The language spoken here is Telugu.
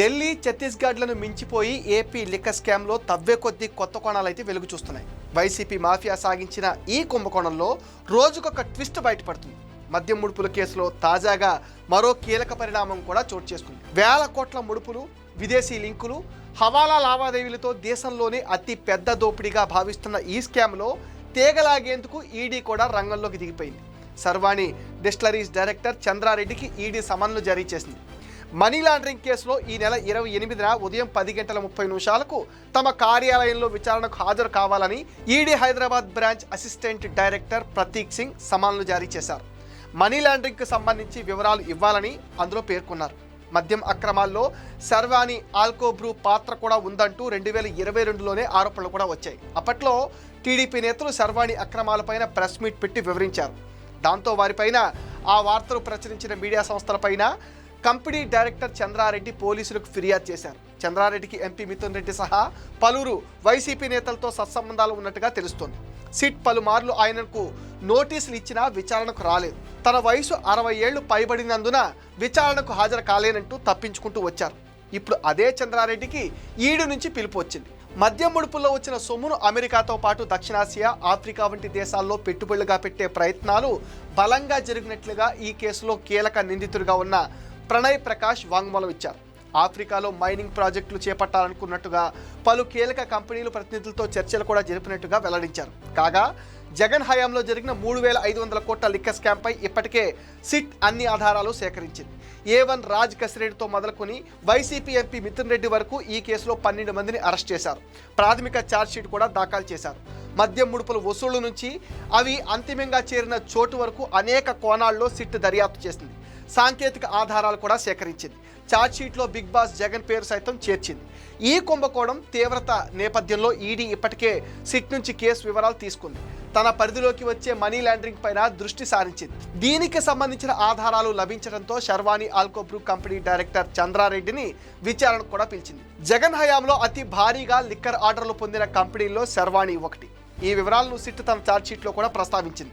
ఢిల్లీ, ఛత్తీస్గఢ్లను మించిపోయి ఏపీ లిక్కర్ స్కామ్లో తవ్వే కొద్దీ కొత్త కోణాలైతే వెలుగు చూస్తున్నాయి. వైసీపీ మాఫియా సాగించిన ఈ కుంభకోణంలో రోజుకొక ట్విస్ట్ బయటపడుతుంది. మద్యం ముడుపుల కేసులో తాజాగా మరో కీలక పరిణామం కూడా చోటు చేసుకుంది. వేల కోట్ల ముడుపులు, విదేశీ లింకులు, హవాలా లావాదేవీలతో దేశంలోనే అతి పెద్ద దోపిడీగా భావిస్తున్న ఈ స్కామ్లో తీగలాగేందుకు ఈడీ కూడా రంగంలోకి దిగిపోయింది. సర్వాణి డిస్టిలరీస్ డైరెక్టర్ చంద్రారెడ్డికి ఈడీ సమన్లు జారీ చేసింది. మనీ లాండరింగ్ కేసులో ఈ నెల 28న ఉదయం 10:30 తమ కార్యాలయంలో విచారణకు హాజరు కావాలని ED Hyderabad branch assistant director Prateek Singh సమన్లు జారీ చేశారు. మనీ లాండరింగ్కు సంబంధించి వివరాలు ఇవ్వాలని అందులో పేర్కొన్నారు. మద్యం అక్రమాల్లో సర్వాణి ఆల్కోబ్రూ పాత్ర కూడా ఉందంటూ 2022లోనే ఆరోపణలు కూడా వచ్చాయి. అప్పట్లో టీడీపీ నేతలు సర్వాణి అక్రమాలపైన ప్రెస్ మీట్ పెట్టి వివరించారు. దాంతో వారిపైన ఆ వార్తలు ప్రచురించిన మీడియా సంస్థలపైన కంపెనీ డైరెక్టర్ చంద్రారెడ్డి పోలీసులకు ఫిర్యాదు చేశారు. చంద్రారెడ్డికి ఎంపీ మిథున్ రెడ్డి సహా పలువురు వైసీపీ నేతలతో సత్సంబంధాలు ఉన్నట్టుగా తెలుస్తోంది. సిట్ పలుమార్లు ఆయనకు నోటీసులు ఇచ్చినా విచారణకు రాలేదు. తన వయసు 60 ఏళ్లు పైబడినందున విచారణకు హాజరు కాలేనంటూ తప్పించుకుంటూ వచ్చారు. ఇప్పుడు అదే చంద్రారెడ్డికి ఈడు నుంచి పిలుపు వచ్చింది. మద్యం ముడుపుల్లో వచ్చిన సొమ్మును అమెరికాతో పాటు దక్షిణాసియా, ఆఫ్రికా వంటి దేశాల్లో పెట్టుబడులుగా పెట్టే ప్రయత్నాలు బలంగా జరిగినట్లుగా ఈ కేసులో కీలక నిందితుడిగా ఉన్న ప్రణయ్ ప్రకాష్ వాంగ్మూలం ఇచ్చారు. ఆఫ్రికాలో మైనింగ్ ప్రాజెక్టులు చేపట్టాలనుకున్నట్టుగా పలు కీలక కంపెనీలు ప్రతినిధులతో చర్చలు కూడా జరిపినట్టుగా వెల్లడించారు. కాగా జగన్ హయాంలో జరిగిన 3,500 కోట్ల లిక్కర్ స్కామ్పై ఇప్పటికే సిట్ అన్ని ఆధారాలు సేకరించింది. A1 రాజ్ కసిరెడ్డితో మొదలుకొని వైసీపీ ఎంపీ మిథున్ రెడ్డి వరకు ఈ కేసులో 12 మందిని అరెస్ట్ చేశారు. ప్రాథమిక ఛార్జ్షీట్ కూడా దాఖలు చేశారు. మద్యం ముడుపుల వసూళ్ల నుంచి అవి అంతిమంగా చేరిన చోటు వరకు అనేక కోణాల్లో సిట్ దర్యాప్తు చేసింది. సాంకేతిక ఆధారాలు కూడా సేకరించింది. ఛార్జ్షీట్లో బిగ్ బాస్ జగన్ పేరు సైతం చేర్చింది. ఈ కుంభకోణం తీవ్రత నేపథ్యంలో ఈడీ ఇప్పటికే సిట్ నుంచి కేసు వివరాలు తీసుకుంది. తన పరిధిలోకి వచ్చే మనీ లాండరింగ్ పైన దృష్టి సారించింది. దీనికి సంబంధించిన ఆధారాలు లభించడంతో సర్వాణి ఆల్కోబ్రూ కంపెనీ డైరెక్టర్ చంద్రారెడ్డిని విచారణకు కూడా పిలిచింది. జగన్ హయాంలో అతి భారీగా లిక్కర్ ఆర్డర్లు పొందిన కంపెనీల్లో సర్వాణి ఒకటి. ఈ వివరాలను సిట్ తన ఛార్జ్షీట్లో కూడా ప్రస్తావించింది.